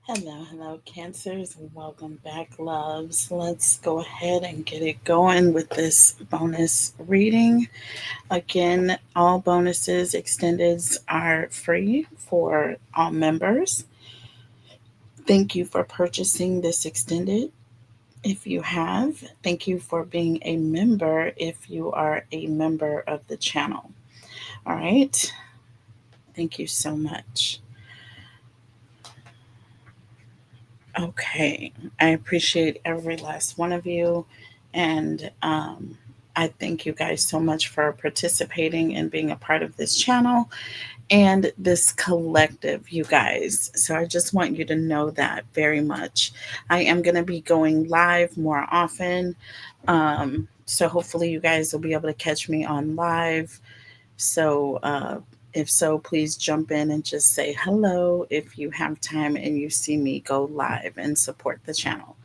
Hello, Cancers, and welcome back, loves. Let's go ahead and get it going with this bonus reading. Again, all bonuses, extendeds are free for all members. Thank you for purchasing this extended. If you have, thank you for being a member if you are a member of the channel. All right, thank you so much. Okay, I appreciate every last one of you, and I thank you guys so much for participating and being a part of this channel and this collective, you guys. So I just want you to know that very much. I am going to be going live more often, so hopefully you guys will be able to catch me on live. So, if so, please jump in and just say hello if you have time and you see me go live and support the channel.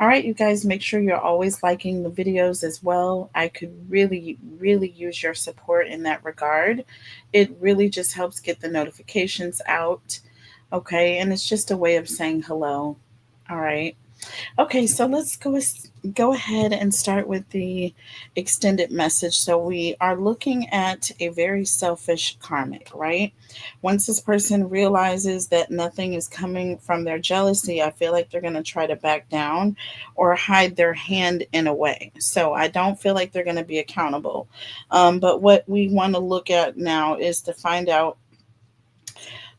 All right, you guys, make sure you're always liking the videos as well. I could really use your support in that regard. It really just helps get the notifications out. Okay, and it's just a way of saying hello. All right. Okay, so let's go ahead and start with the extended message. So we are looking at a very selfish karmic, right? Once this person realizes that nothing is coming from their jealousy, I feel like they're going to try to back down or hide their hand in a way. So I don't feel like they're going to be accountable. But what we want to look at now is to find out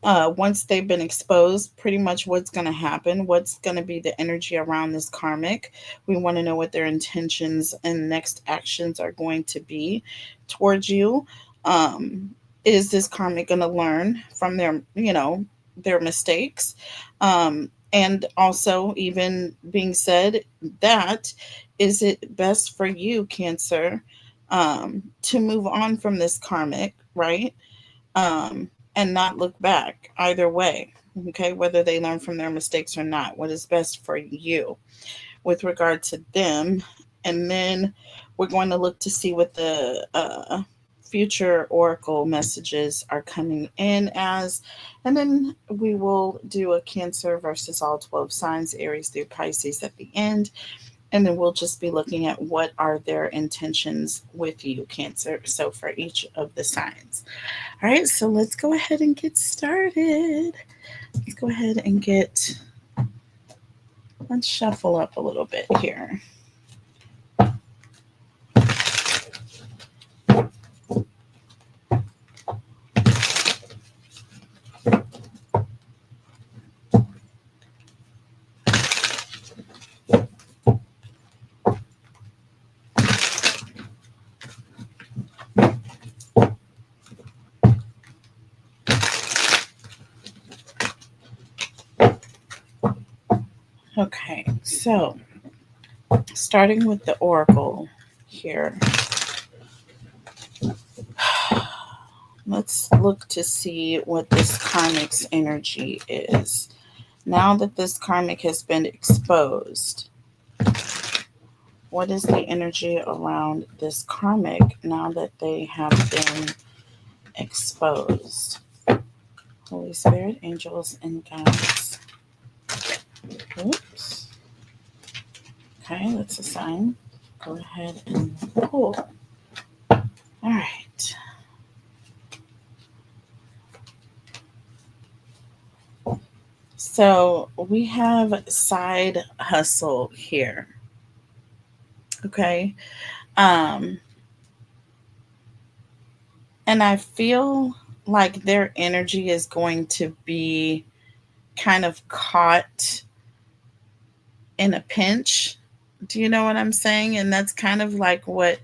once they've been exposed, pretty much what's going to happen, what's going to be the energy around this karmic. We want to know what their intentions and next actions are going to be towards you. Um, is this karmic going to learn from their mistakes? And also, even being said, that is it best for you, Cancer, to move on from this karmic, right? And not look back either way. Okay, whether they learn from their mistakes or not, what is best for you with regard to them. And then we're going to look to see what the future oracle messages are coming in as. And then we will do a Cancer versus all 12 signs, Aries through Pisces at the end. And then we'll just be looking at what are their intentions with you, Cancer. So for each of the signs. All right, so let's go ahead and get started. Let's go ahead and let's shuffle up a little bit here. Okay, so starting with the oracle here, let's look to see what this karmic's energy is. Now that this karmic has been exposed, what is the energy around this karmic now that they have been exposed? Holy Spirit, angels, and guides. Oops. Okay, that's a sign. Go ahead and pull. All right. So we have side hustle here. Okay. Um, and I feel like their energy is going to be kind of caught in a pinch. Do you know what I'm saying? And that's kind of like what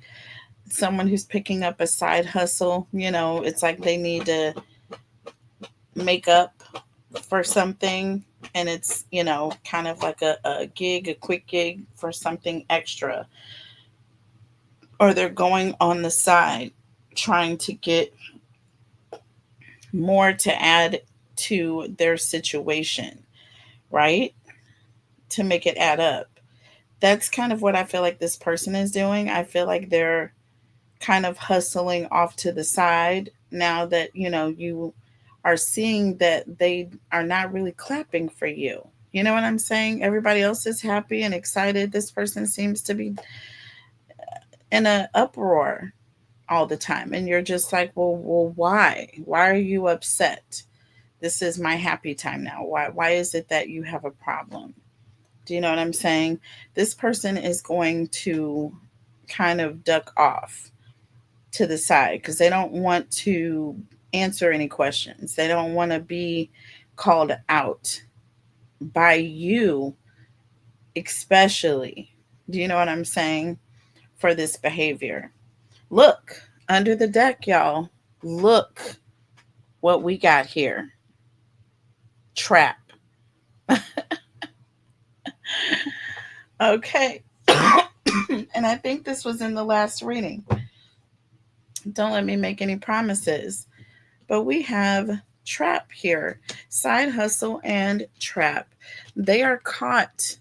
someone who's picking up a side hustle, it's like they need to make up for something, and it's kind of like a gig, a quick gig for something extra, or they're going on the side trying to get more to add to their situation, right, to make it add up. That's kind of what I feel like this person is doing. I feel like they're kind of hustling off to the side now that you are seeing that they are not really clapping for you. You know what I'm saying? Everybody else is happy and excited. This person seems to be in an uproar all the time. And you're just like, well, why? Why are you upset? This is my happy time now. Why is it that you have a problem? Do you know what I'm saying? This person is going to kind of duck off to the side because they don't want to answer any questions. They don't want to be called out by you, especially. Do you know what I'm saying? For this behavior. Look under the deck, y'all. Look what we got here. Trap. Okay. And I think this was in the last reading. Don't let me make any promises. But we have trap here. Side hustle and trap. They are caught.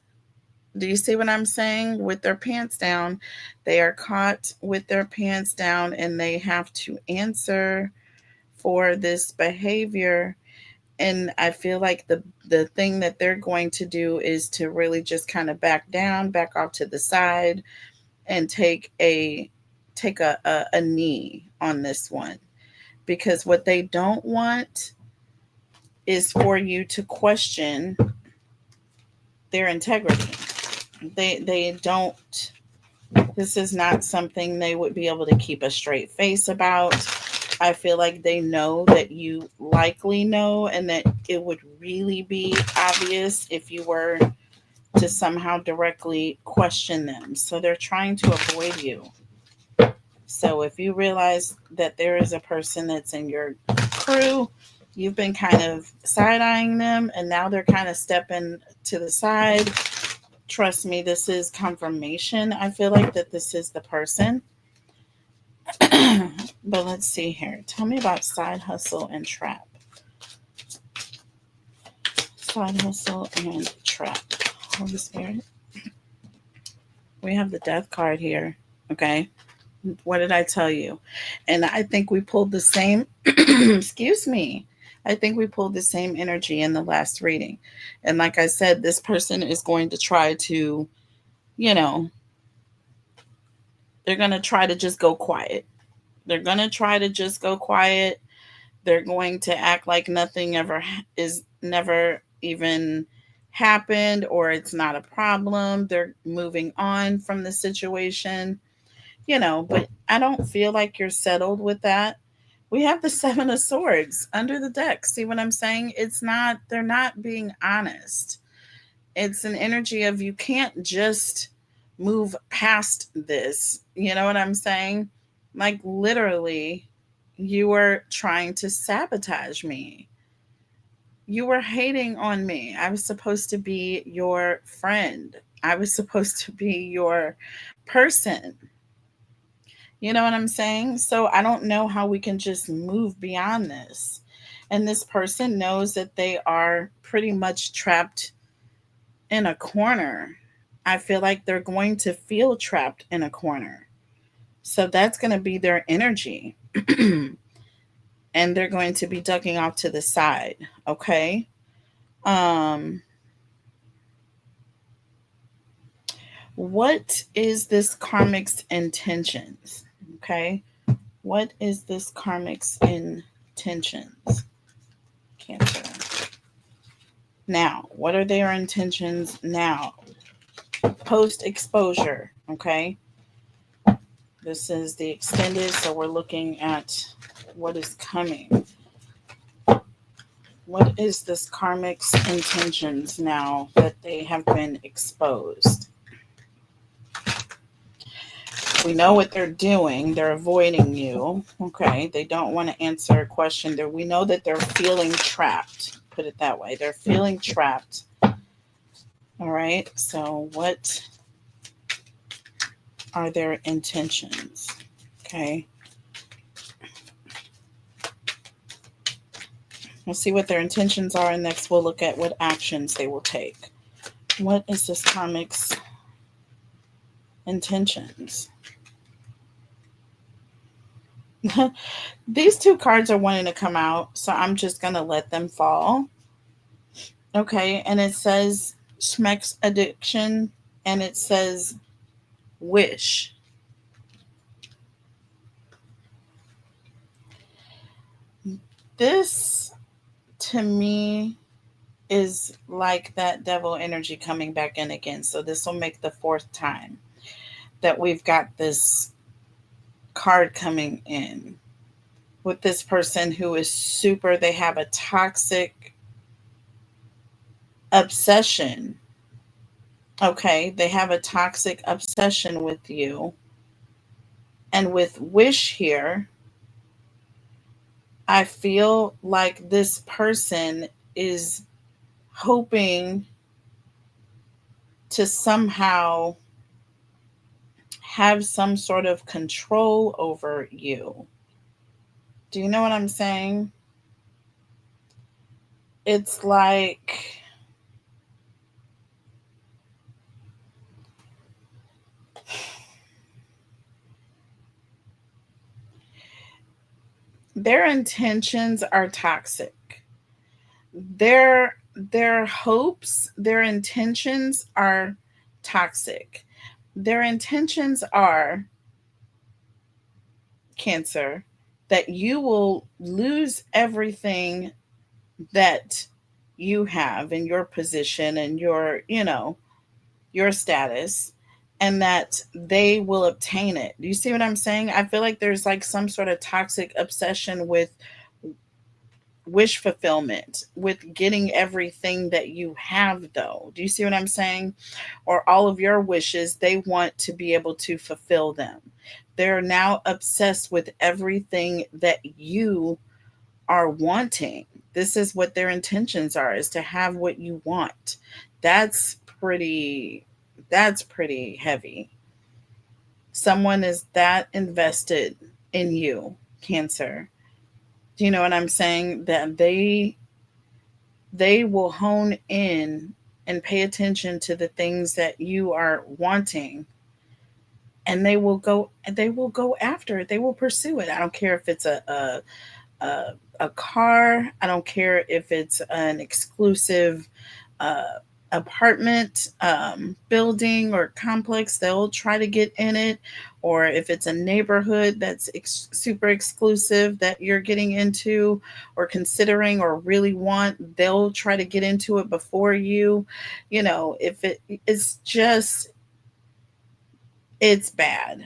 Do you see what I'm saying? With their pants down. They are caught with their pants down and they have to answer for this behavior. And I feel like the thing that they're going to do is to really just kind of back down, back off to the side, and take a knee on this one. Because what they don't want is for you to question their integrity. They don't, this is not something they would be able to keep a straight face about. I feel like they know that you likely know, and that it would really be obvious if you were to somehow directly question them. So they're trying to avoid you. So if you realize that there is a person that's in your crew, you've been kind of side-eyeing them, and now they're kind of stepping to the side. Trust me, this is confirmation. I feel like that this is the person. But let's see here. Tell me about side hustle and trap. Side hustle and trap. Holy Spirit. We have the death card here. Okay. What did I tell you? And I think we pulled the same, excuse me. I think we pulled the same energy in the last reading. And like I said, this person is going to try to, you know, they're going to try to just go quiet. They're going to try to just go quiet. They're going to act like nothing ever is never even happened, or it's not a problem. They're moving on from the situation, but I don't feel like you're settled with that. We have the Seven of Swords under the deck. See what I'm saying? They're not being honest. It's an energy of you can't just move past this. You know what I'm saying? Like literally, you were trying to sabotage me. You were hating on me. I was supposed to be your friend. I was supposed to be your person. You know what I'm saying? So I don't know how we can just move beyond this. And this person knows that they are pretty much trapped in a corner. I feel like they're going to feel trapped in a corner. So that's going to be their energy. And they're going to be ducking off to the side. Okay. Um, what is this karmic's intentions? Okay. What is this karmic's intentions? Cancer. Now, what are their intentions now? Post exposure. Okay. This is the extended, so we're looking at what is coming. What is this karmic's intentions now that they have been exposed? We know what they're doing. They're avoiding you. Okay. They don't want to answer a question. We know that they're feeling trapped. Put it that way. They're feeling trapped. All right. So what are their intentions? Okay. We'll see what their intentions are, and next we'll look at what actions they will take. What is this karmic's intentions? These two cards are wanting to come out, so I'm just going to let them fall. Okay, and it says Schmeck's addiction, and it says wish. This, to me, is like that devil energy coming back in again. So this will make the fourth time that we've got this card coming in with this person who is super, they have a toxic obsession. Okay, they have a toxic obsession with you. And with wish here, I feel like this person is hoping to somehow have some sort of control over you. Do you know what I'm saying? It's like their intentions are toxic. Their hopes, their intentions are toxic. Their intentions are, Cancer, that you will lose everything that you have in your position and your, your status, and that they will obtain it. Do you see what I'm saying? I feel like there's like some sort of toxic obsession with wish fulfillment, with getting everything that you have, though. Do you see what I'm saying? Or all of your wishes, they want to be able to fulfill them. They're now obsessed with everything that you are wanting. This is what their intentions are, is to have what you want. That's pretty that's pretty heavy. Someone is that invested in you, Cancer. Do you know what I'm saying? That they will hone in and pay attention to the things that you are wanting, and they will go after it. They will pursue it. I don't care if it's a, a car. I don't care if it's an exclusive uh, apartment building or complex. They'll try to get in it. Or if it's a neighborhood that's super exclusive that you're getting into or considering or really want, they'll try to get into it before you. If it's just, it's bad.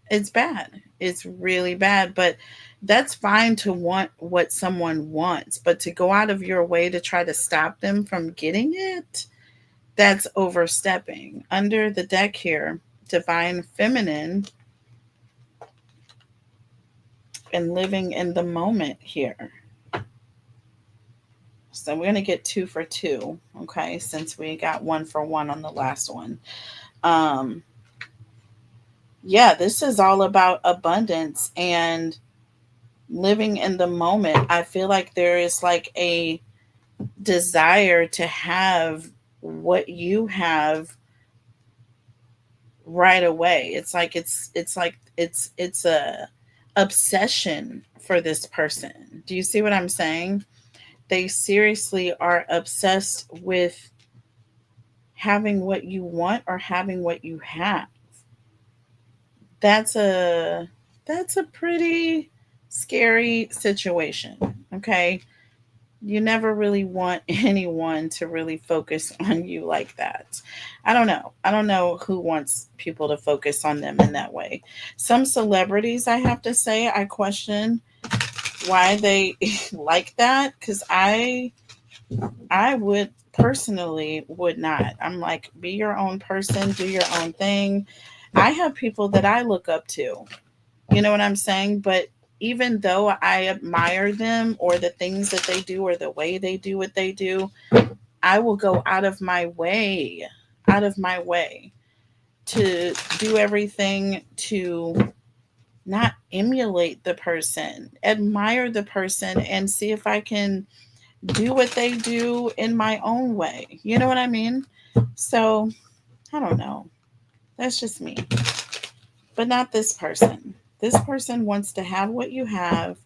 It's bad. It's really bad. But that's fine to want what someone wants, but to go out of your way to try to stop them from getting it, that's overstepping. Under the deck here, Divine Feminine and living in the moment here. So we're going to get 2 for 2, okay, since we got 1 for 1 on the last one. Um, yeah, this is all about abundance and living in the moment. I feel like there is like a desire to have what you have right away. It's a obsession for this person. Do you see what I'm saying? They seriously are obsessed with having what you want or having what you have. That's a pretty scary situation, okay? You never really want anyone to really focus on you like that. I don't know. I don't know who wants people to focus on them in that way. Some celebrities, I have to say, I question why they like that, cuz I would personally would not. I'm like, be your own person, do your own thing. I have people that I look up to. You know what I'm saying? But even though I admire them or the things that they do or the way they do what they do, I will go out of my way to do everything to not emulate the person, admire the person, and see if I can do what they do in my own way. You know what I mean? So, I don't know. That's just me. But not this person. This person wants to have what you have,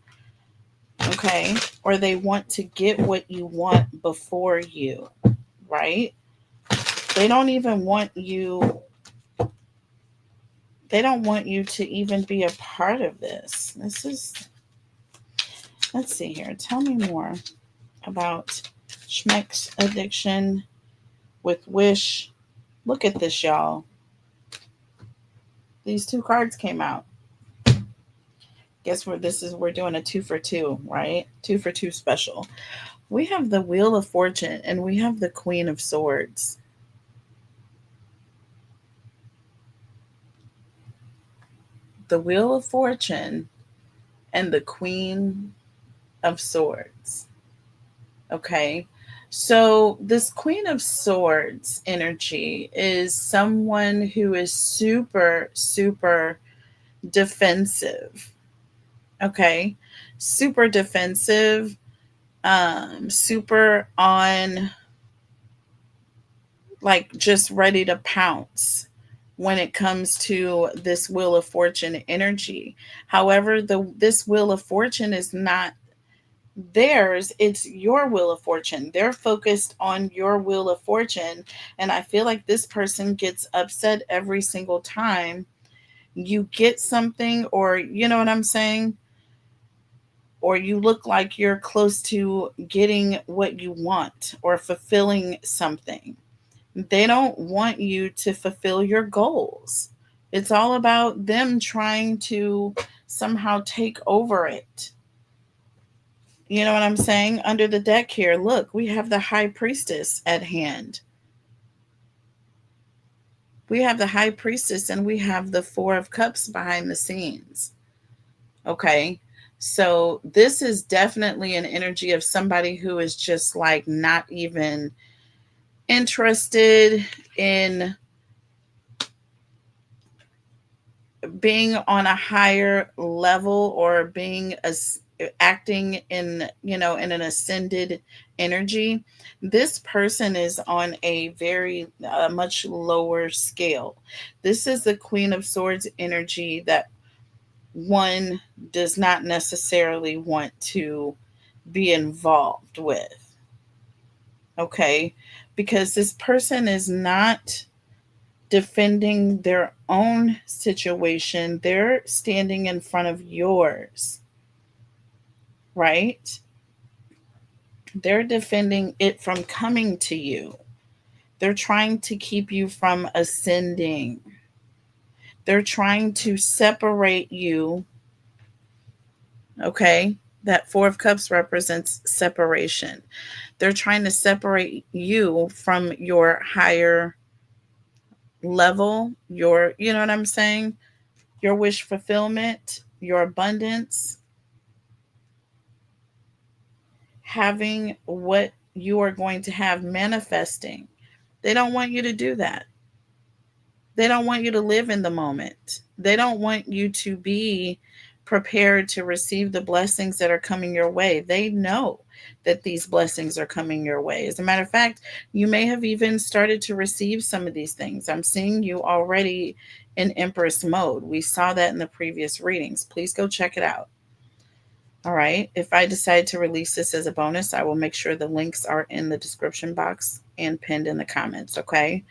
okay? Or they want to get what you want before you, right? They don't even want you, they don't want you to even be a part of this. This is, let's see here. Tell me more about Schmeck's addiction with Wish. Look at this, y'all. These two cards came out. Guess what? We're doing a 2 for 2, right? 2 for 2 special. We have the Wheel of Fortune and we have the Queen of Swords. The Wheel of Fortune and the Queen of Swords. Okay. So, this Queen of Swords energy is someone who is super, super defensive. Okay. Super defensive, super on, like, just ready to pounce when it comes to this Wheel of Fortune energy. However, this Wheel of Fortune is not theirs, it's your Wheel of Fortune. They're focused on your Wheel of Fortune, and I feel like this person gets upset every single time you get something, or you know what I'm saying, or you look like you're close to getting what you want or fulfilling something. They don't want you to fulfill your goals. It's all about them trying to somehow take over it. You know what I'm saying? Under the deck here, look, we have the High Priestess at hand. We have the High Priestess and we have the Four of Cups behind the scenes. Okay. So this is definitely an energy of somebody who is just like not even interested in being on a higher level or being acting in, you know, in an ascended energy. This person is on a very much lower scale. This is the Queen of Swords energy that one does not necessarily want to be involved with. Okay, because this person is not defending their own situation, they're standing in front of yours, right? They're defending it from coming to you. They're trying to keep you from ascending. They're trying to separate you. Okay? That Four of Cups represents separation. They're trying to separate you from your higher level, your, you know what I'm saying? Your wish fulfillment, your abundance, having what you are going to have manifesting. They don't want you to do that. They don't want you to live in the moment. They don't want you to be prepared to receive the blessings that are coming your way. They know that these blessings are coming your way. As a matter of fact, you may have even started to receive some of these things. I'm seeing you already in Empress mode. We saw that in the previous readings. Please go check it out. All right. If I decide to release this as a bonus, I will make sure the links are in the description box and pinned in the comments. Okay.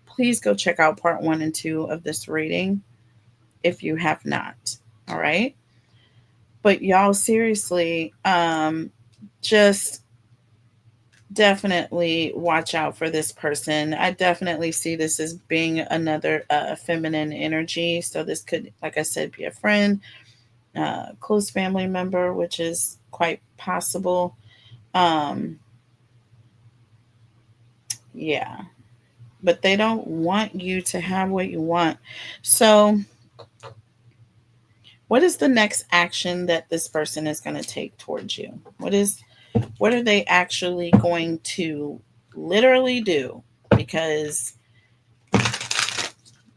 Please go check out part 1 and 2 of this reading if you have not. All right. But y'all, seriously, just definitely watch out for this person. I definitely see this as being another feminine energy. So this could, like I said, be a friend, close family member, which is quite possible. Yeah, but they don't want you to have what you want. So what is the next action that this person is going to take towards you? What are they actually going to literally do? Because,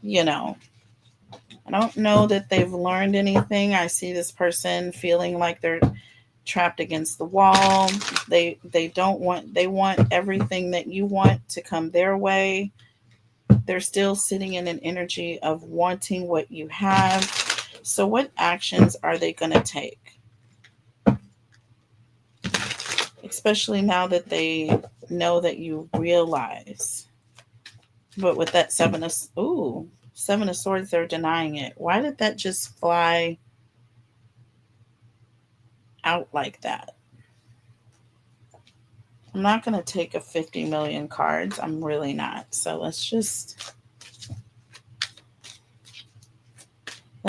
you know, I don't know that they've learned anything. I see this person feeling like they're trapped against the wall. They don't want, they want everything that you want to come their way. They're still sitting in an energy of wanting what you have. So what actions are they going to take? Especially now that they know that you realize. But with that Seven of Swords, they're denying it. Why did that just fly out like that? I'm not going to take a 50 million cards. I'm really not. So let's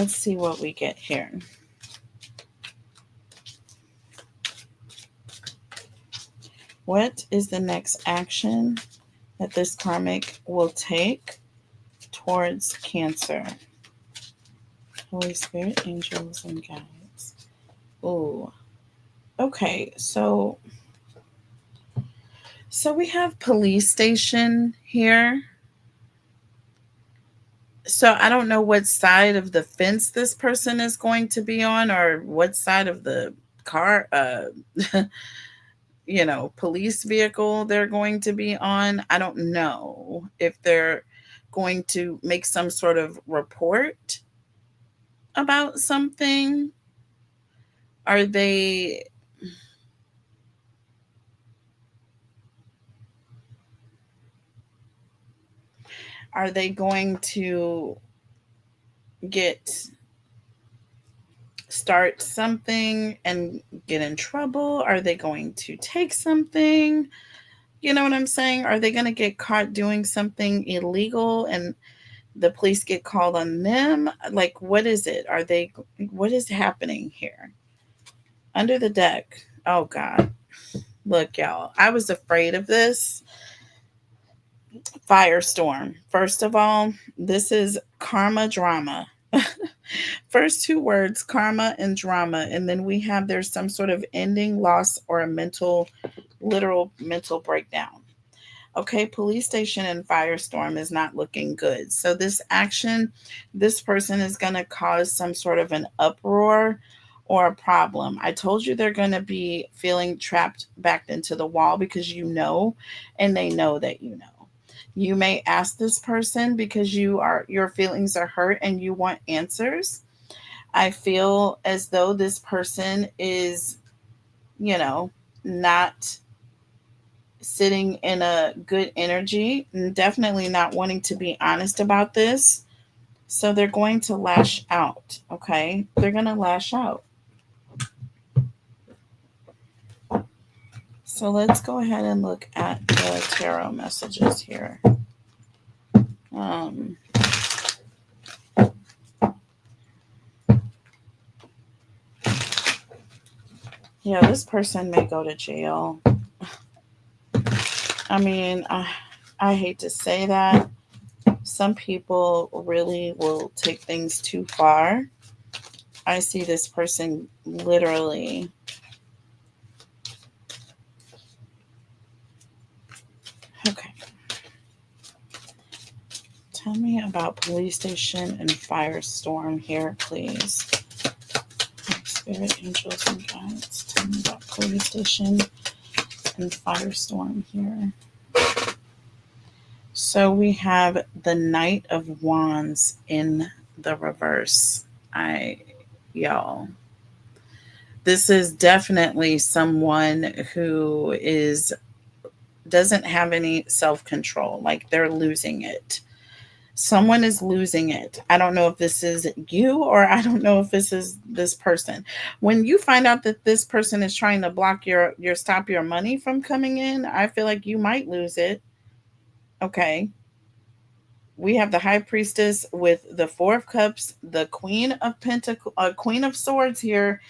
see what we get here. What is the next action that this karmic will take towards Cancer? Holy Spirit, angels, and guides. Ooh. Okay, so we have police station here. So I don't know what side of the fence this person is going to be on, or what side of the car police vehicle they're going to be on. I don't know if they're going to make some sort of report about something. Are they going to get start something and get in trouble? Are they going to take something? You know what I'm saying? Are they going to get caught doing something illegal and the police get called on them? Like, what is it? What is happening here? Under the deck. Oh, God. Look, y'all, I was afraid of this. Firestorm. First of all, this is karma drama. First two words, karma and drama. And then we have there's some sort of ending, loss, or a literal mental breakdown. Okay, police station and firestorm is not looking good. So this action, this person is going to cause some sort of an uproar or a problem. I told you they're going to be feeling trapped backed into the wall because and they know that you know. You may ask this person because your feelings are hurt and you want answers. I feel as though this person is, not sitting in a good energy and definitely not wanting to be honest about this. So they're going to lash out. Okay. They're going to lash out. So let's go ahead and look at the tarot messages here. Um, yeah, this person may go to jail. I mean, I hate to say that. Some people really will take things too far. I see this person literally. Okay. Tell me about police station and firestorm here, please. Spirit, angels, and guides. Tell me about police station and firestorm here. So we have the Knight of Wands in the reverse. Y'all. This is definitely someone who doesn't have any self-control. Like they're losing it. Someone is losing it. I don't know if this is you or I don't know if this is this person. When you find out that this person is trying to block stop your money from coming in, I feel like you might lose it. Okay. We have the High Priestess with the Four of Cups, the Queen of Swords here,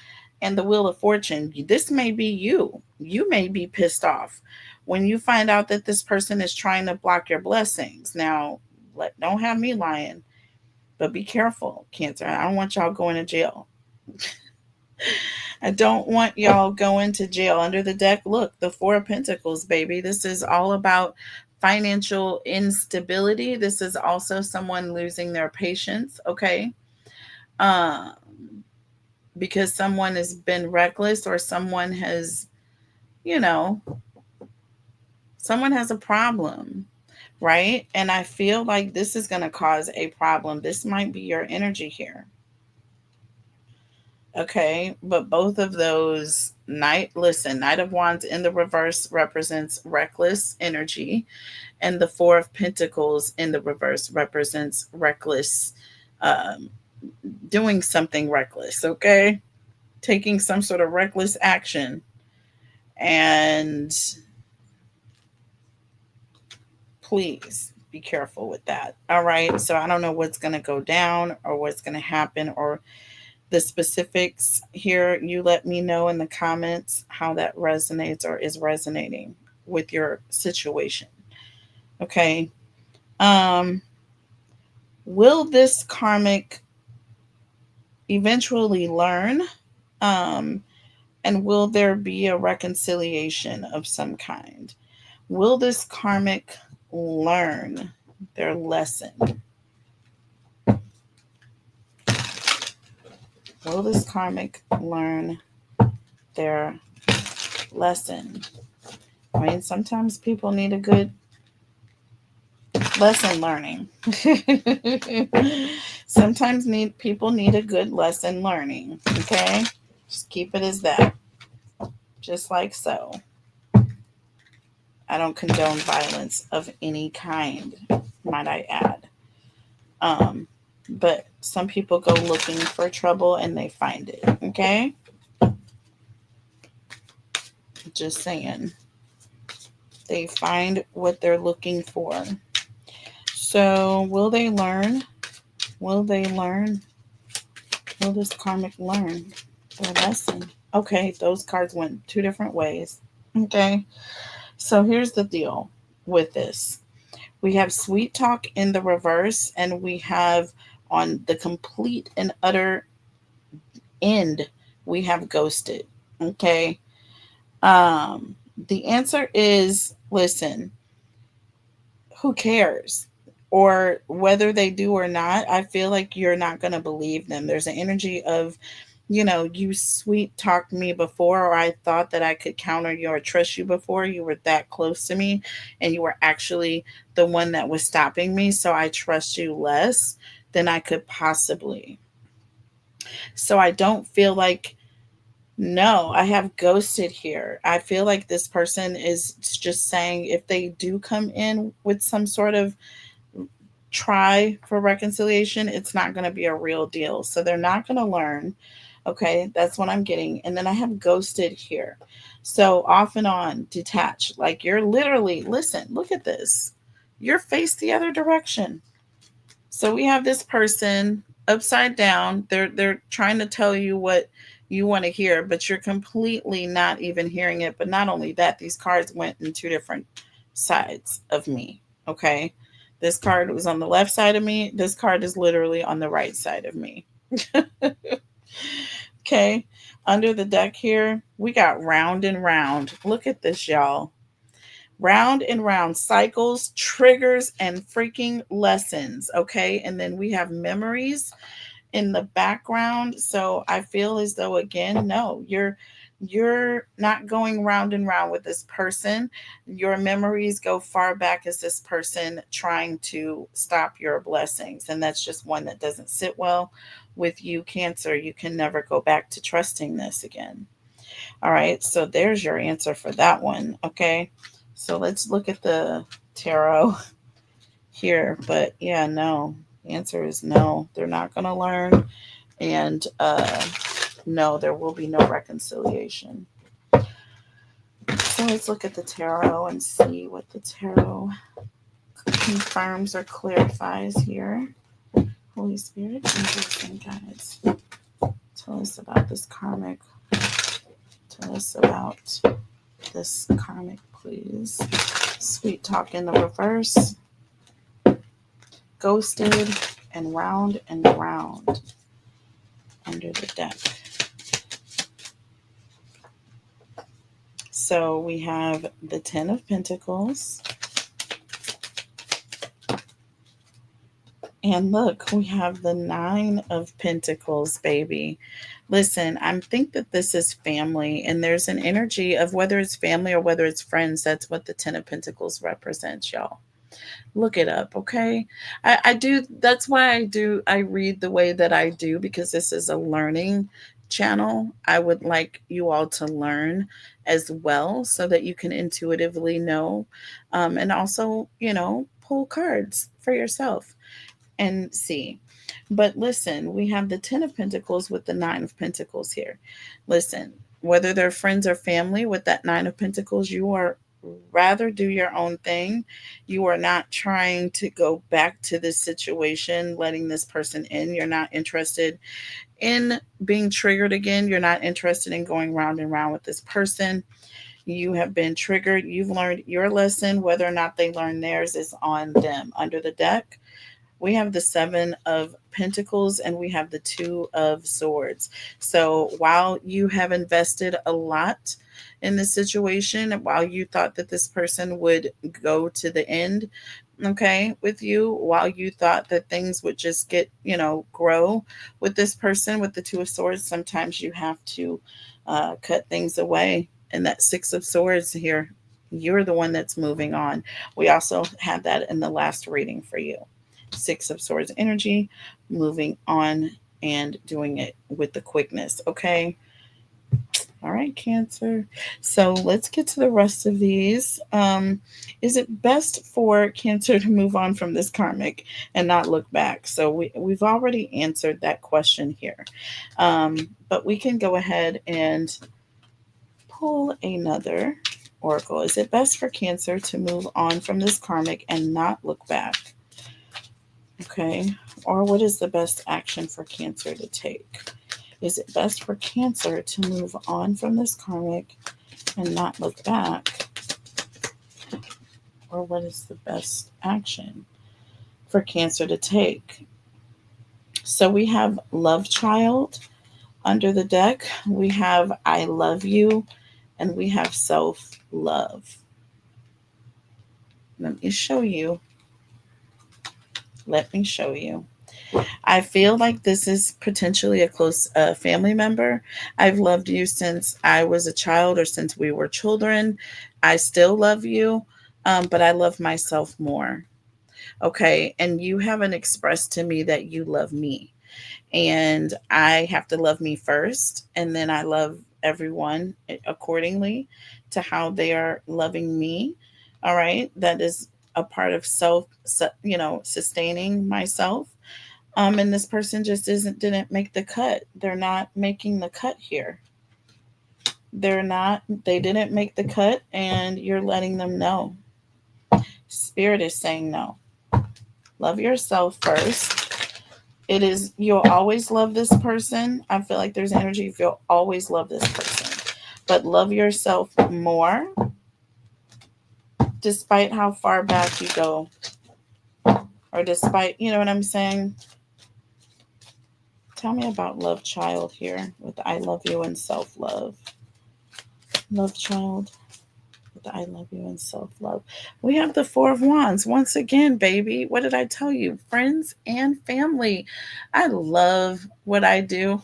and the Wheel of Fortune. This may be you. You may be pissed off when you find out that this person is trying to block your blessings. Now, don't have me lying, but be careful, Cancer. I don't want y'all going to jail. I don't want y'all going to jail. Under the deck, look, the Four of Pentacles, baby. This is all about financial instability. This is also someone losing their patience, okay? Because someone has been reckless or someone has, someone has a problem, right? And I feel like this is going to cause a problem. This might be your energy here. Okay, but both of those Knight of Wands in the reverse represents reckless energy, and the Four of Pentacles in the reverse represents reckless, um, doing something reckless. Okay, taking some sort of reckless action, and please be careful with that. All right, so I don't know what's going to go down or what's going to happen or the specifics here. You let me know in the comments how that resonates or is resonating with your situation. Okay. Um, will this karmic eventually learn? Um, and will there be a reconciliation of some kind? Will this karmic learn their lesson? Will this karmic learn their lesson? I mean, sometimes people need a good lesson learning. Sometimes people need a good lesson learning. Okay, just keep it as that, just like so. I don't condone violence of any kind, might I add. Um, but some people go looking for trouble and they find it. Okay, just saying, they find what they're looking for. So, will they learn? Will they learn? Will this karmic learn their lesson? Okay, those cards went two different ways. Okay, so here's the deal with this. We have sweet talk in the reverse, and we have on the complete and utter end, we have ghosted. Okay. The answer is, listen, who cares? Or whether they do or not, I feel like you're not going to believe them. There's an energy of, you sweet talked me before, or I thought that I could counter you or trust you before. You were that close to me, and you were actually the one that was stopping me. So I trust you less than I could possibly. So I don't feel like, no, I have ghosted here. I feel like this person is just saying if they do come in with some sort of try for reconciliation, it's not going to be a real deal. So they're not going to learn. Okay, that's what I'm getting. And then I have ghosted here. So off and on, detached. Like you're literally, listen, look at this. You're faced the other direction. So we have this person upside down. They're trying to tell you what you want to hear, but you're completely not even hearing it. But not only that, these cards went in two different sides of me. Okay. This card was on the left side of me. This card is literally on the right side of me. Okay. Under the deck here, we got round and round. Look at this, y'all. Round and round cycles, triggers, and freaking lessons. Okay. And then we have memories in the background. So I feel as though, again, no, you're not going round and round with this person. Your memories go far back as this person trying to stop your blessings, and that's just one that doesn't sit well with you, Cancer. You can never go back to trusting this again. All right, so there's your answer for that one. Okay, so let's look at the tarot here. But yeah, no, the answer is no, they're not going to learn. And no, there will be no reconciliation. So let's look at the tarot and see what the tarot confirms or clarifies here. Holy Spirit, angels and guides, tell us about this karmic. Tell us about this karmic, please. Sweet talk in the reverse, ghosted, and round under the deck. So we have the 10 of Pentacles. And look, we have the 9 of Pentacles, baby. Listen, I think that this is family, and there's an energy of whether it's family or whether it's friends. That's what the 10 of Pentacles represents, y'all. Look it up, okay? I do, that's why I read the way that I do, because this is a learning channel, I would like you all to learn as well so that you can intuitively know, and also, pull cards for yourself and see. But listen, we have the 10 of Pentacles with the 9 of Pentacles here. Listen, whether they're friends or family with that 9 of Pentacles, you are rather do your own thing. You are not trying to go back to this situation, letting this person in. You're not interested in being triggered again. You're not interested in going round and round with this person. You have been triggered. You've learned your lesson. Whether or not they learn theirs is on them. Under the deck, we have the 7 of Pentacles and we have the 2 of Swords. So while you have invested a lot in this situation, while you thought that this person would go to the end, okay, with you, while you thought that things would just get, grow with this person, with the 2 of Swords, sometimes you have to cut things away. And that 6 of Swords here, you're the one that's moving on. We also had that in the last reading for you. 6 of Swords energy, moving on and doing it with the quickness. Okay. All right, Cancer. So let's get to the rest of these. Is it best for Cancer to move on from this karmic and not look back? So we've already answered that question here. But we can go ahead and pull another oracle. Is it best for Cancer to move on from this karmic and not look back? Okay. Or what is the best action for Cancer to take? Is it best for Cancer to move on from this karmic and not look back? Or what is the best action for Cancer to take? So we have Love Child under the deck. We have I Love You. And we have Self Love. Let me show you. Let me show you. I feel like this is potentially a close family member. I've loved you since I was a child or since we were children. I still love you, but I love myself more. Okay. And you haven't expressed to me that you love me. And I have to love me first. And then I love everyone accordingly to how they are loving me. All right. That is a part of sustaining myself. And this person just didn't make the cut. They're not making the cut here. They didn't make the cut, and you're letting them know. Spirit is saying no. Love yourself first. You'll always love this person. I feel like there's energy. You'll always love this person, but love yourself more, despite how far back you go, or despite, you know what I'm saying? Tell me about Love Child here with I Love You and Self Love. Love Child with I Love You and Self Love. We have the Four of Wands. Once again, baby, what did I tell you? Friends and family. I love what I do.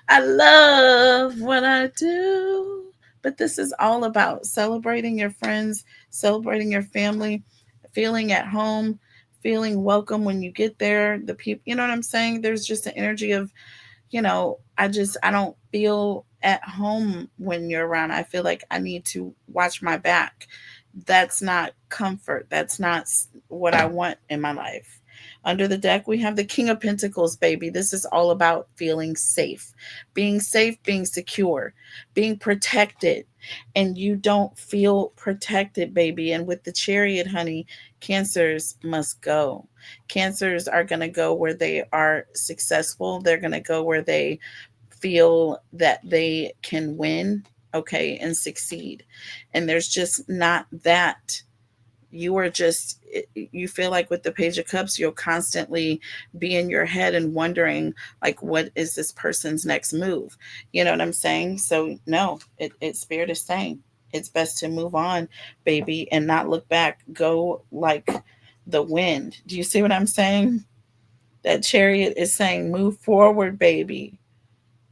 I love what I do. But this is all about celebrating your friends, celebrating your family, feeling at home, feeling welcome when you get there. The people, you know what I'm saying? There's just an energy of, I don't feel at home when you're around. I feel like I need to watch my back. That's not comfort. That's not what I want in my life. Under the deck, we have the King of Pentacles, baby. This is all about feeling safe, being secure, being protected. And you don't feel protected, baby. And with the Chariot, honey, Cancers must go. Cancers are going to go where they are successful. They're going to go where they feel that they can win, okay, and succeed. And there's just not that. You feel like with the Page of Cups, you'll constantly be in your head and wondering, like, what is this person's next move? You know what I'm saying? So, no, Spirit is saying it's best to move on, baby, and not look back. Go like the wind. Do you see what I'm saying? That Chariot is saying, move forward, baby,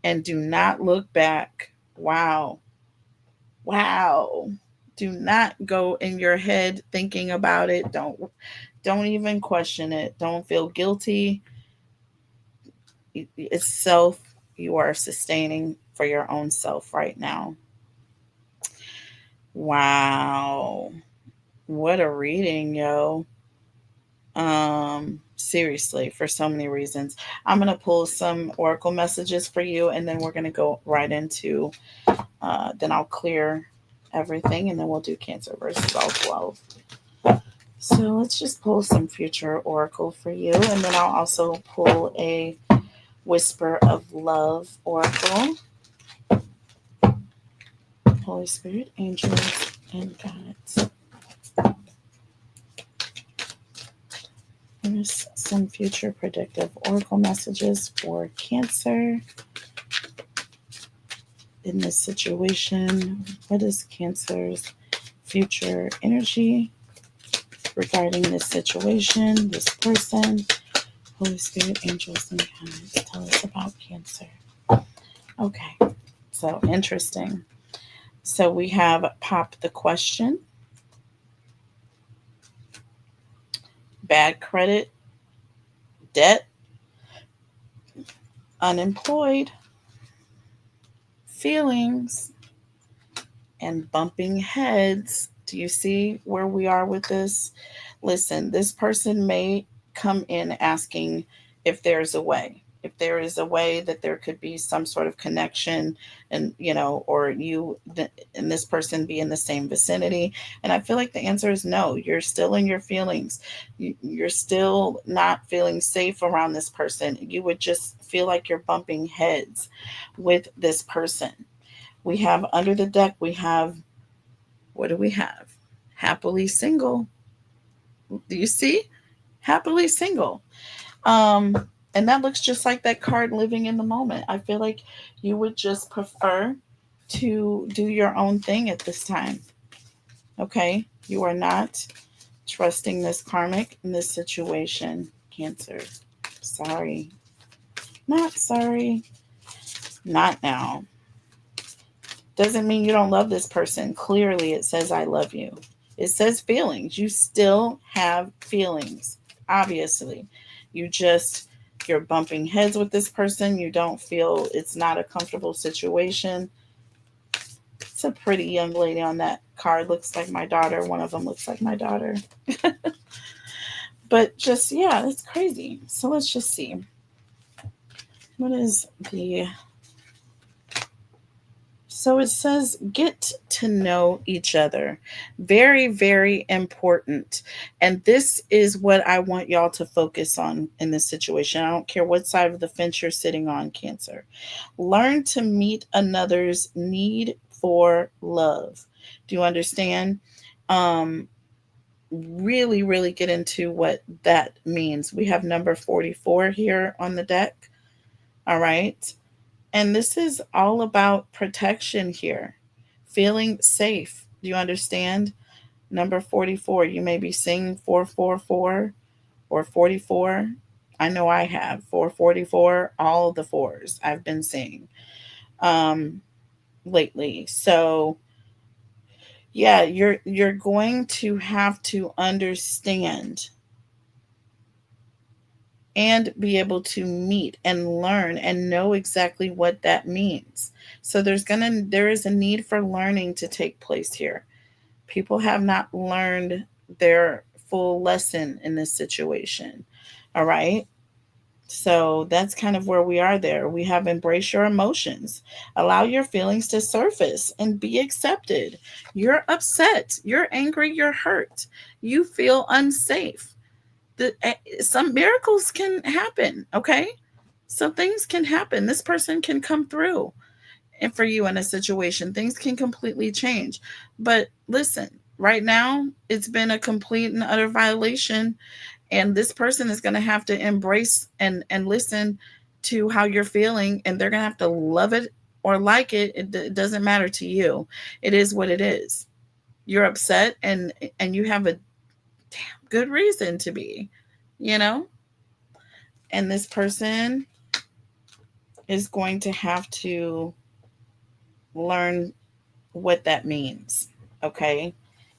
and do not look back. Wow. Wow. Do not go in your head thinking about it. Don't even question it. Don't feel guilty. It's self you are sustaining for your own self right now. Wow. What a reading, yo. Seriously, for so many reasons. I'm going to pull some oracle messages for you, and then we're going to go right into, then I'll clear everything, and then we'll do Cancer versus all 12. So let's just pull some future oracle for you, and then I'll also pull a Whisper of Love oracle. Holy Spirit, angels, and guides. Here's some future predictive oracle messages for Cancer. In this situation, what is Cancer's future energy regarding this situation, this person? Holy Spirit, angels, and guides, tell us about Cancer. Okay, so interesting. So we have Pop the Question, bad credit, debt, unemployed, feelings, and bumping heads. Do you see where we are with this? Listen, this person may come in asking if there's a way. If there is a way that there could be some sort of connection, and or and this person be in the same vicinity. And I feel like the answer is no. You're still in your feelings. You're still not feeling safe around this person. You would just feel like you're bumping heads with this person. We have under the deck, we have, what do we have? Happily single. Do you see? Happily single. Um, and that looks just like that card, living in the moment. I feel like you would just prefer to do your own thing at this time. Okay? You are not trusting this karmic in this situation, Cancer. Sorry. Not sorry. Not now. Doesn't mean you don't love this person. Clearly, it says, I love you. It says feelings. You still have feelings, obviously. You're bumping heads with this person. You don't feel, it's not a comfortable situation. It's a pretty young lady on that card. Looks like my daughter. One of them looks like my daughter. But just, yeah, it's crazy. So let's just see. What is the... So it says, get to know each other. Very, very important. And this is what I want y'all to focus on in this situation. I don't care what side of the fence you're sitting on, Cancer. Learn to meet another's need for love. Do you understand? Really, really get into what that means. We have number 44 here on the deck. All right. And this is all about protection here, feeling safe. Do you understand? Number 44, you may be seeing 444 or 44. I know I have 444, all the fours I've been seeing um, lately. So yeah, you're going to have to understand and be able to meet and learn and know exactly what that means. So there is a need for learning to take place here. People have not learned their full lesson in this situation. All right? So that's kind of where we are there. We have embrace your emotions. Allow your feelings to surface and be accepted. You're upset, you're angry, you're hurt. You feel unsafe. Some miracles can happen, okay? So things can happen. This person can come through, and for you in a situation, things can completely change. But listen, right now, it's been a complete and utter violation, and this person is going to have to embrace and listen to how you're feeling, and they're going to have to love it or like it. It doesn't matter to you. It is what it is. You're upset, and you have a damn good reason to be, you know? And this person is going to have to learn what that means. Okay.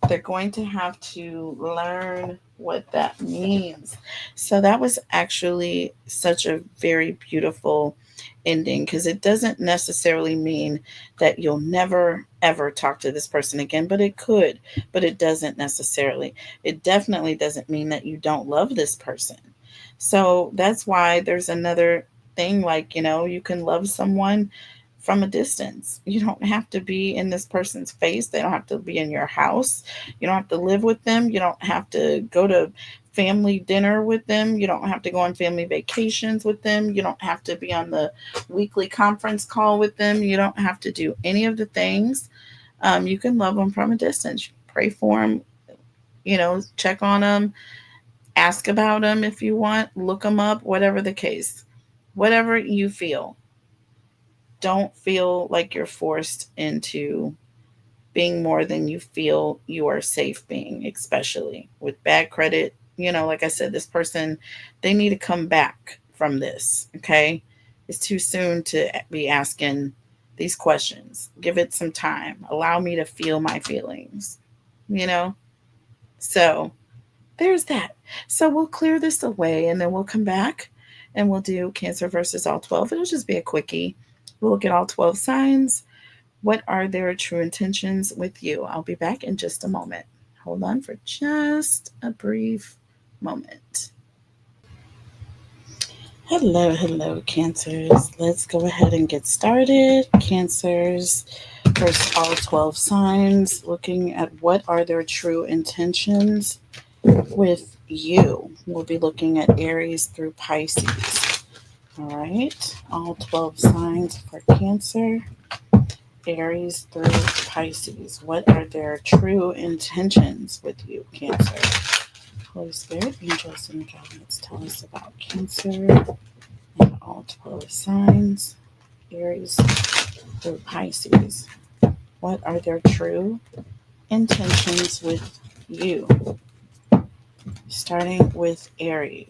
They're going to have to learn what that means. So that was actually such a very beautiful ending, because it doesn't necessarily mean that you'll never ever talk to this person again, but it could, but it doesn't necessarily. It definitely doesn't mean that you don't love this person. So that's why there's another thing, like, you can love someone from a distance. You don't have to be in this person's face. They don't have to be in your house. You don't have to live with them. You don't have to go to family dinner with them. You don't have to go on family vacations with them. You don't have to be on the weekly conference call with them. You don't have to do any of the things. You can love them from a distance. Pray for them, check on them, ask about them if you want, look them up, whatever the case. Whatever you feel. Don't feel like you're forced into being more than you feel you are safe being, especially with bad credit. Like I said, this person, they need to come back from this, okay? It's too soon to be asking these questions. Give it some time. Allow me to feel my feelings, you know? So there's that. So we'll clear this away and then we'll come back and we'll do Cancer versus all 12. It'll just be a quickie. We'll look at all 12 signs. What are their true intentions with you? I'll be back in just a moment. Hold on for just a brief moment. Hello, hello, Cancers. Let's go ahead and get started. Cancers, first, all 12 signs, looking at what are their true intentions with you. We'll be looking at Aries through Pisces. All right, all 12 signs for Cancer. Aries through Pisces. What are their true intentions with you, Cancer? Holy Spirit, angels, and guides, tell us about Cancer and all 12 signs. Aries through Pisces. What are their true intentions with you? Starting with Aries.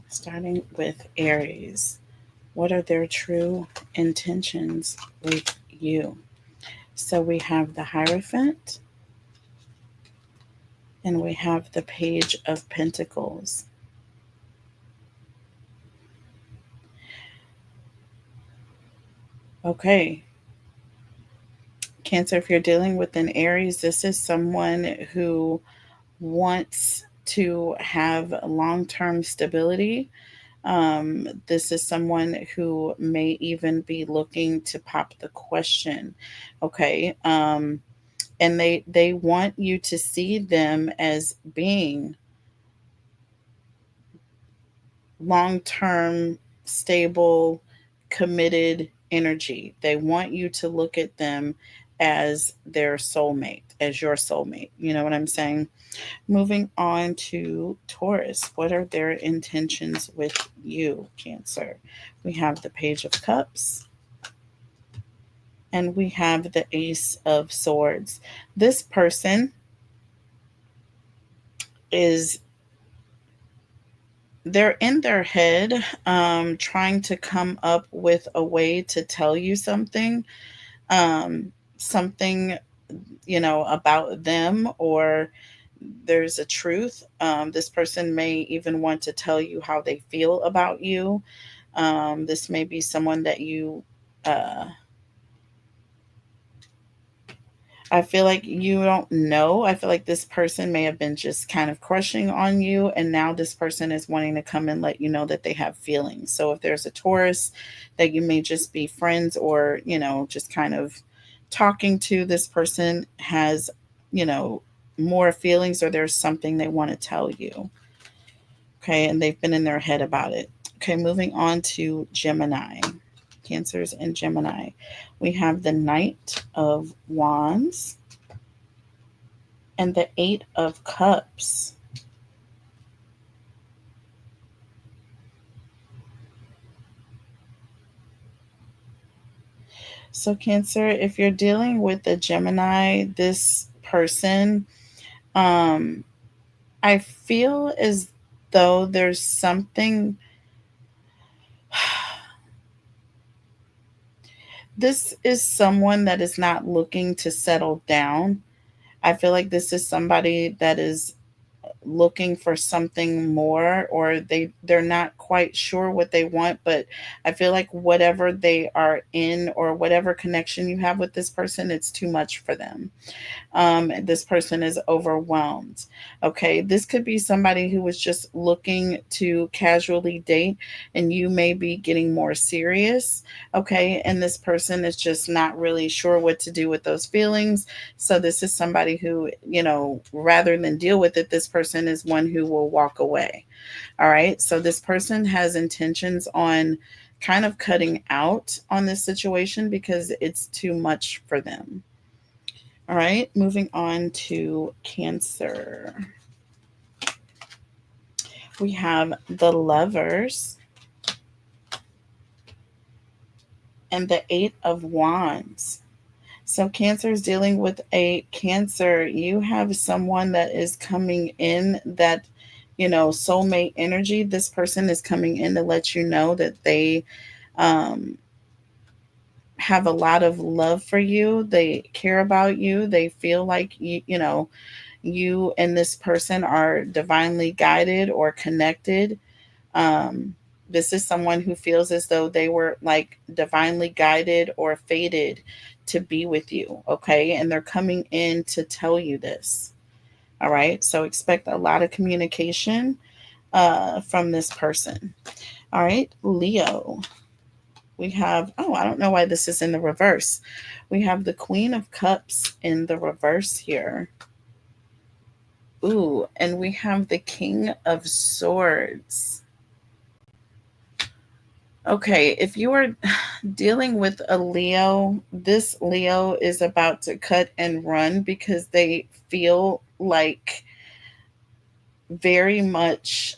Starting with Aries. What are their true intentions with you? So we have the Hierophant and we have the Page of Pentacles. Okay. Cancer, if you're dealing with an Aries, this is someone who wants to have long-term stability. This is someone who may even be looking to pop the question. Okay. And they want you to see them as being long-term, stable, committed energy. They want you to look at them as their soulmate, as your soulmate. You know what I'm saying? Moving on to Taurus. What are their intentions with you, Cancer? We have the Page of Cups and we have the Ace of Swords. This person is, they're in their head, trying to come up with a way to tell you something, something, about them, or there's a truth. This person may even want to tell you how they feel about you. This may be someone that you, uh, I feel like you don't know. I feel like this person may have been just kind of crushing on you, and now this person is wanting to come and let you know that they have feelings. So if there's a Taurus that you may just be friends or, just kind of talking to, this person has, you know, more feelings or there's something they want to tell you. Okay, and they've been in their head about it. Okay, moving on to Gemini. Cancers and Gemini. We have the Knight of Wands and the Eight of Cups. So, Cancer, if you're dealing with a Gemini, this person, um, I feel as though there's something. This is someone that is not looking to settle down. I feel like this is somebody that is looking for something more, or they're not quite sure what they want, but I feel like whatever they are in or whatever connection you have with this person, it's too much for them. This person is overwhelmed. Okay, this could be somebody who was just looking to casually date, and you may be getting more serious. Okay, and this person is just not really sure what to do with those feelings. So, this is somebody who, rather than deal with it, this person is one who will walk away. All right, so this person has intentions on kind of cutting out on this situation because it's too much for them. All right, moving on to Cancer. We have the Lovers and the Eight of Wands. So, Cancer is dealing with a Cancer. You have someone that is coming in that, soulmate energy. This person is coming in to let you know that they um, have a lot of love for you. They care about you. They feel like you and this person are divinely guided or connected. Um, this is someone who feels as though they were like divinely guided or fated to be with you. Okay. And they're coming in to tell you this. All right. So expect a lot of communication from this person. All right. Leo. We have, oh, I don't know why this is in the reverse. We have the Queen of Cups in the reverse here. Ooh, and we have the King of Swords. Okay, if you are dealing with a Leo, this Leo is about to cut and run because they feel like very much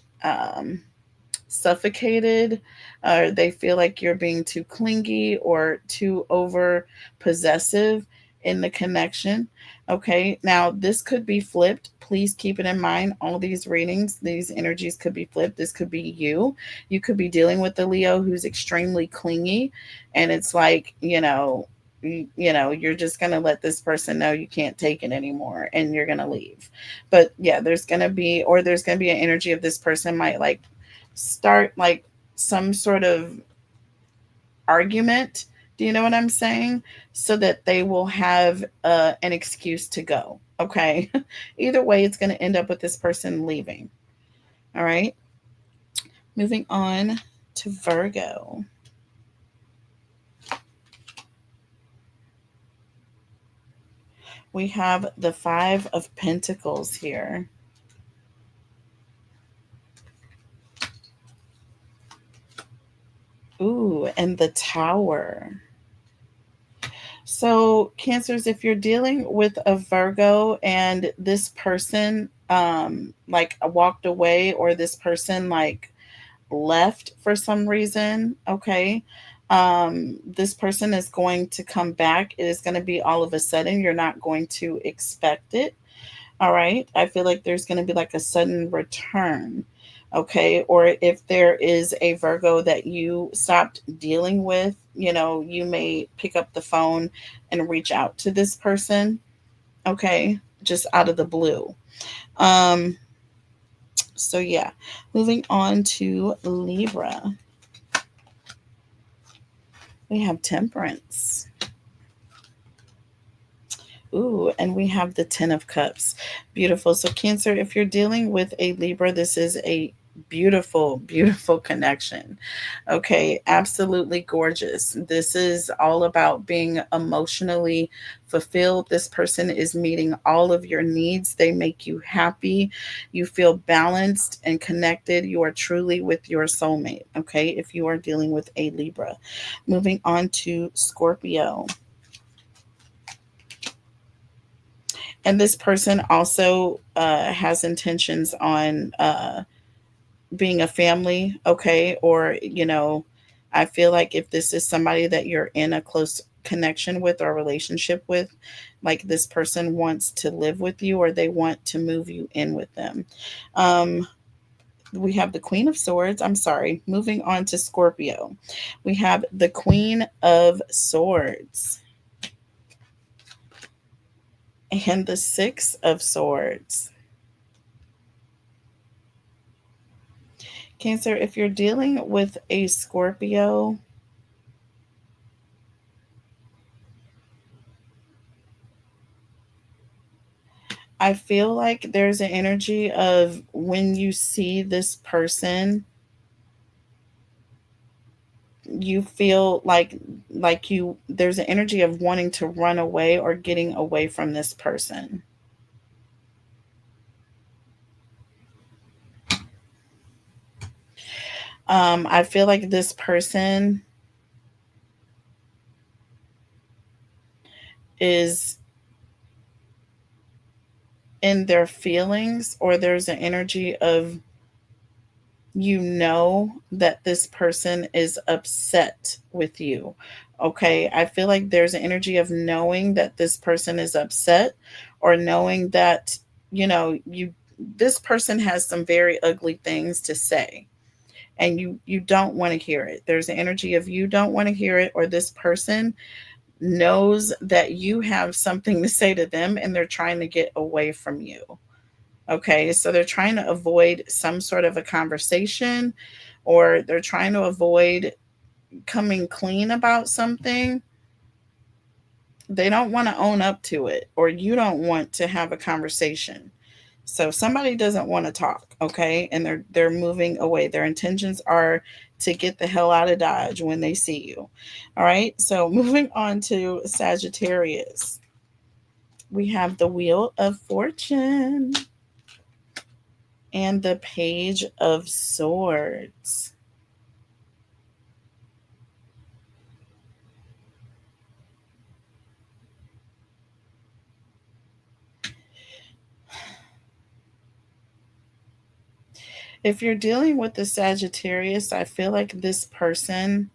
suffocated, or they feel like you're being too clingy or too over possessive in the connection. Okay, now this could be flipped. Please keep it in mind. All these readings, these energies could be flipped. This could be you. You could be dealing with the Leo who's extremely clingy, and it's like, you're just going to let this person know you can't take it anymore and you're going to leave. But yeah, there's going to be an energy of this person might like start like some sort of argument. Do you know what I'm saying? So that they will have an excuse to go. Okay. Either way, it's going to end up with this person leaving. All right. Moving on to Virgo. We have the Five of Pentacles here. Ooh, and the Tower. So, Cancers, if you're dealing with a Virgo and this person like walked away, or this person like left for some reason, okay? This person is going to come back. It is going to be all of a sudden. You're not going to expect it. All right. I feel like there's going to be like a sudden return. Okay. Or if there is a Virgo that you stopped dealing with, you may pick up the phone and reach out to this person. Okay. Just out of the blue. Um, so, yeah. Moving on to Libra, we have Temperance. Ooh, and we have the Ten of Cups. Beautiful. So, Cancer, if you're dealing with a Libra, this is a beautiful, beautiful connection. Okay, absolutely gorgeous. This is all about being emotionally fulfilled. This person is meeting all of your needs. They make you happy. You feel balanced and connected. You are truly with your soulmate. Okay, if you are dealing with a Libra. Moving on to Scorpio. And this person also has intentions on being a family, okay? Or, I feel like if this is somebody that you're in a close connection with or relationship with, like this person wants to live with you or they want to move you in with them. Um, we have the Queen of Swords. I'm sorry, moving on to Scorpio. We have the Queen of Swords and the Six of Swords. Cancer, if you're dealing with a Scorpio, I feel like there's an energy of when you see this person, you feel like you there's an energy of wanting to run away or getting away from this person. I feel like this person is in their feelings, or there's an energy of, you know, that this person is upset with you. Okay, I feel like there's an energy of knowing that this person is upset, or knowing that, you know, you this person has some very ugly things to say, and you don't want to hear it. There's an energy of you don't want to hear it, or this person knows that you have something to say to them and they're trying to get away from you. Okay, so they're trying to avoid some sort of a conversation, or they're trying to avoid coming clean about something. They don't want to own up to it, or you don't want to have a conversation. So somebody doesn't want to talk, okay? And they're moving away. Their intentions are to get the hell out of Dodge when they see you. All right? So moving on to Sagittarius. We have the Wheel of Fortune and the Page of Swords. If you're dealing with the Sagittarius, I feel like this person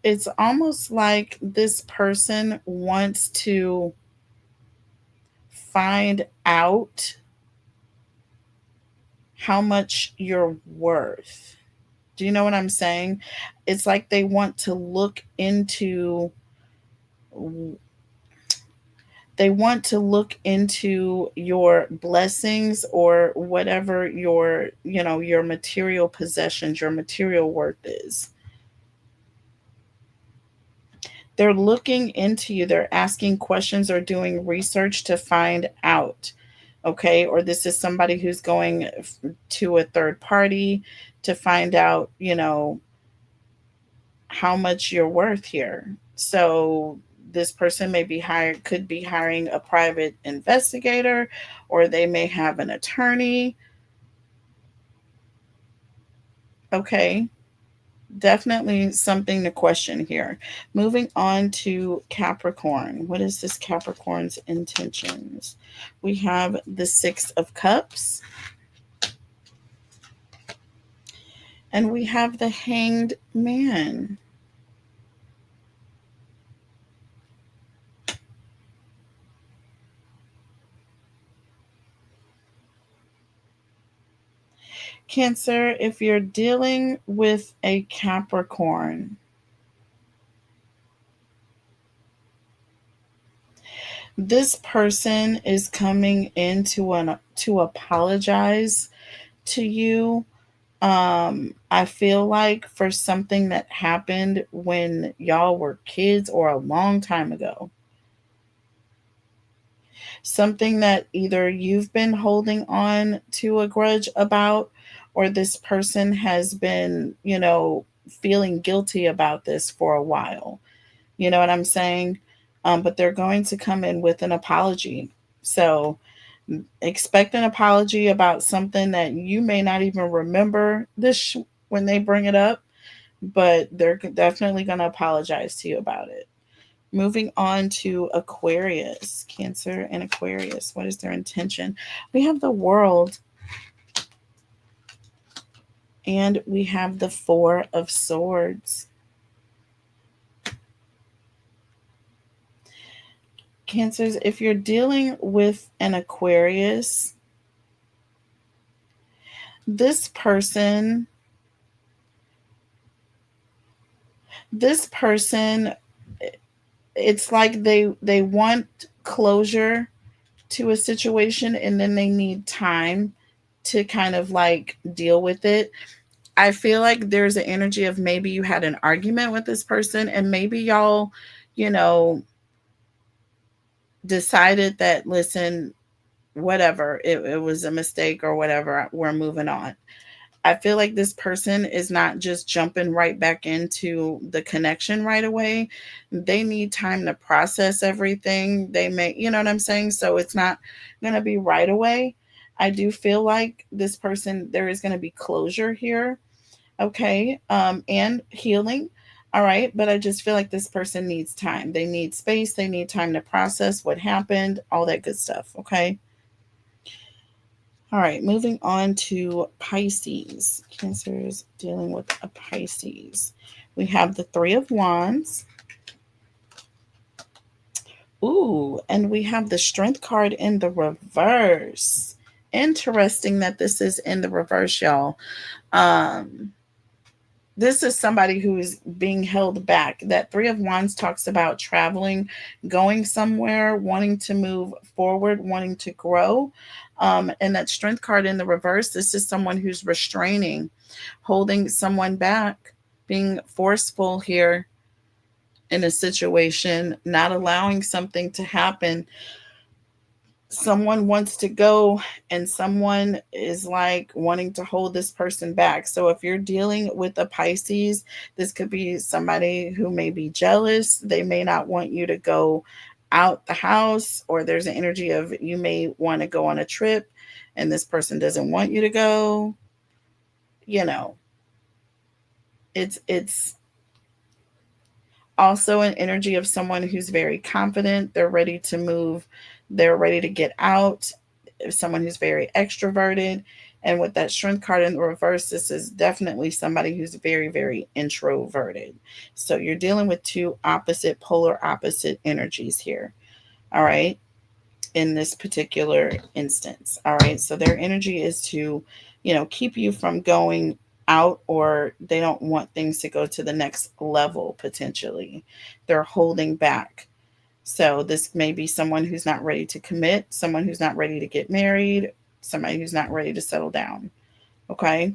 it's almost like this person wants to find out how much you're worth. Do you know what I'm saying? It's like they want to look into your blessings, or whatever your, you know, your material possessions, your material worth is. They're looking into you, they're asking questions or doing research to find out. Okay, or this is somebody who's going to a third party to find out, you know, how much you're worth here. So this person may be hired could be hiring a private investigator, or they may have an attorney. Okay, definitely something to question here. Moving on to Capricorn. What is this Capricorn's intentions? We have the Six of Cups, and we have the Hanged Man. Cancer, if you're dealing with a Capricorn, this person is coming in to apologize to you. I feel like for something that happened when y'all were kids, or a long time ago. Something that either you've been holding on to a grudge about, or this person has been, you know, feeling guilty about this for a while. You know what I'm saying? But they're going to come in with an apology. So expect an apology about something that you may not even remember when they bring it up, but they're definitely going to apologize to you about it. Moving on to Aquarius, Cancer and Aquarius. What is their intention? We have the World, and we have the Four of Swords. Cancers, if you're dealing with an Aquarius, this person this person it's like they want closure to a situation, and then they need time to kind of like deal with it. I feel like there's an energy of maybe you had an argument with this person, and maybe y'all, you know, decided that, listen, whatever, it was a mistake or whatever, we're moving on. I feel like this person is not just jumping right back into the connection right away. They need time to process everything. They may, you know what I'm saying? So it's not going to be right away. I do feel like this person, there is going to be closure here. Okay. And healing. All right. But I just feel like this person needs time. They need space. They need time to process what happened, all that good stuff. Okay. All right, moving on to Pisces. Cancer's dealing with a Pisces. We have the Three of Wands. Ooh, and we have the Strength card in the reverse. Interesting that this is in the reverse, y'all. Um, this is somebody who is being held back. That Three of Wands talks about traveling, going somewhere, wanting to move forward, wanting to grow. And that Strength card in the reverse, this is someone who's restraining, holding someone back, being forceful here in a situation, not allowing something to happen. Someone wants to go, and someone is like wanting to hold this person back. So if you're dealing with a Pisces, this could be somebody who may be jealous. They may not want you to go out the house, or there's an energy of you may want to go on a trip and this person doesn't want you to go. You know, it's also an energy of someone who's very confident. They're ready to move. They're ready to get out. Someone who's very extroverted. And with that Strength card in the reverse, this is definitely somebody who's very, very introverted. So you're dealing with two opposite, polar opposite energies here. All right. In this particular instance. All right. So their energy is to, keep you from going out, or they don't want things to go to the next level potentially. They're holding back. So this may be someone who's not ready to commit, someone who's not ready to get married, somebody who's not ready to settle down. Okay.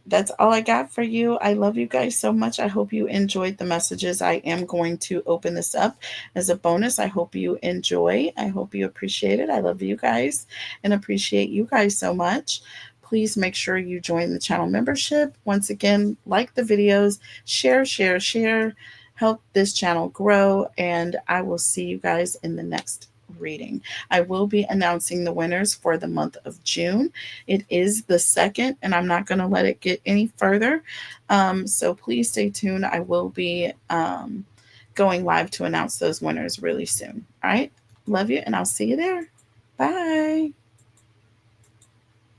That's all I got for you. I love you guys so much. I hope you enjoyed the messages. I am going to open this up as a bonus. I hope you enjoy. I hope you appreciate it. I love you guys and appreciate you guys so much. Please make sure you join the channel membership. Once again, like the videos, share, share, share. Help this channel grow. And I will see you guys in the next reading. I will be announcing the winners for the month of June. It is the 2nd, and I'm not going to let it get any further. So please stay tuned. I will be going live to announce those winners really soon. All right. Love you, and I'll see you there. Bye.